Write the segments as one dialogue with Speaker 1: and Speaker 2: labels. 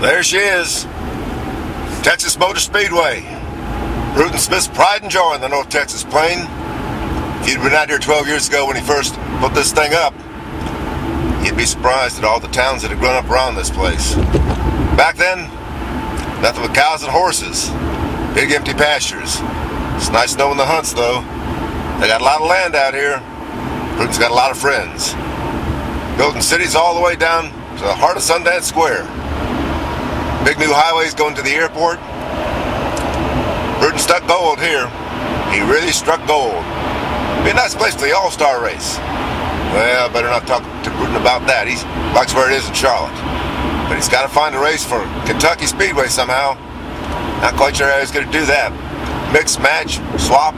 Speaker 1: There she is, Texas Motor Speedway. Bruton Smith's pride and joy in the North Texas Plain. If you'd been out here 12 years ago when he first put this thing up, you'd be surprised at all the towns that had grown up around this place. Back then, nothing but cows and horses, big empty pastures. It's nice knowing the hunts, though. They got a lot of land out here. Bruton's got a lot of friends. Building cities all the way down to the heart of Sundance Square. Big new highways going to the airport. Bruton struck gold here. He really struck gold. Be a nice place for the All-Star race. Well, better not talk to Bruton about that. He likes where it is in Charlotte. But he's got to find a race for Kentucky Speedway somehow. Not quite sure how he's going to do that. Mix, match, swap.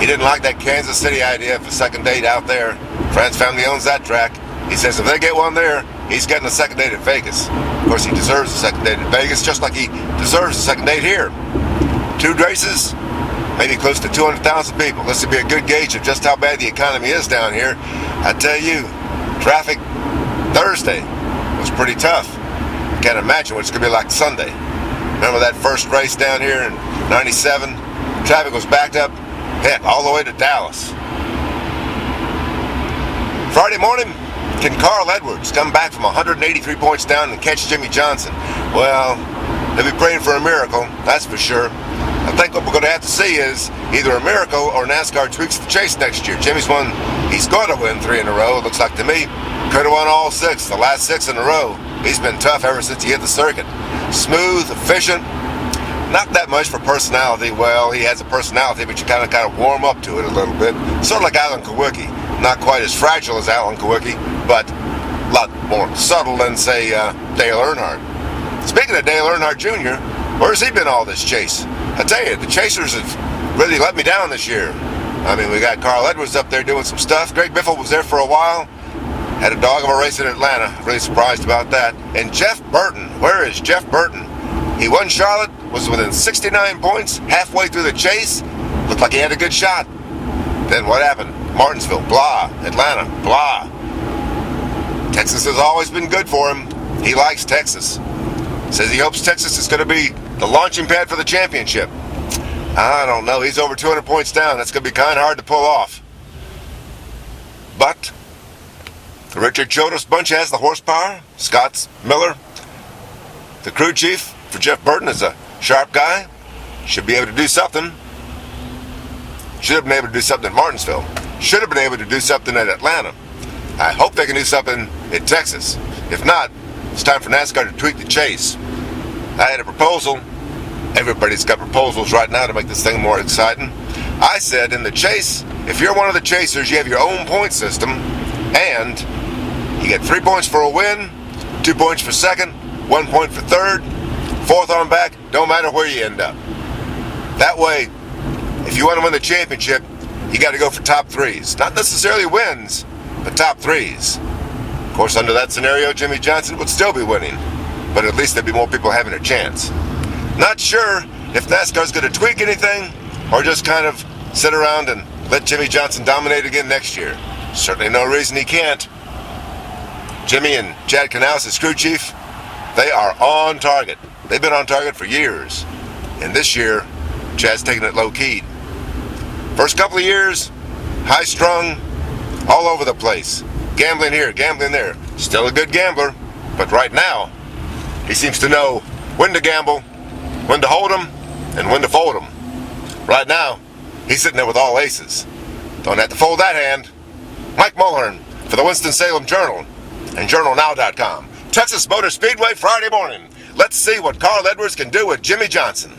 Speaker 1: He didn't like that Kansas City idea of a second date out there. Fran's family owns that track. He says if they get one there, he's getting a second date at Vegas. Of course, he deserves a second date at Vegas, just like he deserves a second date here. 2 races, maybe close to 200,000 people. This would be a good gauge of just how bad the economy is down here. I tell you, traffic Thursday was pretty tough. Can't imagine what it's going to be like Sunday. Remember that first race down here in '97? Traffic was backed up, heck, all the way to Dallas. Friday morning, can Carl Edwards come back from 183 points down and catch Jimmie Johnson? Well, they'll be praying for a miracle, that's for sure. I think what we're going to have to see is either a miracle or NASCAR tweaks the chase next year. Jimmie's won, he's going to win 3 in a row, it looks like to me. Could have won all 6, the last 6 in a row. He's been tough ever since he hit the circuit. Smooth, efficient, not that much for personality. Well, he has a personality, but you kind of warm up to it a little bit. Sort of like Alan Kawicki. Not quite as fragile as Alan Kawicki, but a lot more subtle than, say, Dale Earnhardt. Speaking of Dale Earnhardt Jr., where's he been all this chase? I tell you, the chasers have really let me down this year. I mean, we got Carl Edwards up there doing some stuff. Greg Biffle was there for a while. Had a dog of a race in Atlanta. Really surprised about that. And Jeff Burton. Where is Jeff Burton? He won Charlotte, was within 69 points, halfway through the chase. Looked like he had a good shot. Then what happened? Martinsville, blah. Atlanta, blah. Texas has always been good for him. He likes Texas. Says he hopes Texas is going to be the launching pad for the championship. I don't know. He's over 200 points down. That's going to be kind of hard to pull off. But the Richard Chodos bunch has the horsepower. Scott Miller, the crew chief for Jeff Burton, is a sharp guy. Should be able to do something. Should have been able to do something at Martinsville. Should have been able to do something at Atlanta. I hope they can do something in Texas. If not, it's time for NASCAR to tweak the chase. I had a proposal. Everybody's got proposals right now to make this thing more exciting. I said in the chase, if you're one of the chasers, you have your own point system, and you get 3 points for a win, 2 points for second, 1 point for third, fourth on back, don't matter where you end up. That way, if you want to win the championship, you got to go for top 3s. Not necessarily wins, but top 3s. Of course, under that scenario, Jimmie Johnson would still be winning, but at least there'd be more people having a chance. Not sure if NASCAR's going to tweak anything or just kind of sit around and let Jimmie Johnson dominate again next year. Certainly no reason he can't. Jimmie and Chad Knaus, his crew chief, they are on target. They've been on target for years. And this year, Chad's taking it low-keyed. First couple of years, high-strung, all over the place. Gambling here, gambling there. Still a good gambler, but right now, he seems to know when to gamble, when to hold 'em, and when to fold 'em. Right now, he's sitting there with all aces. Don't have to fold that hand. Mike Mulhern for the Winston-Salem Journal and JournalNow.com. Texas Motor Speedway Friday morning. Let's see what Carl Edwards can do with Jimmie Johnson.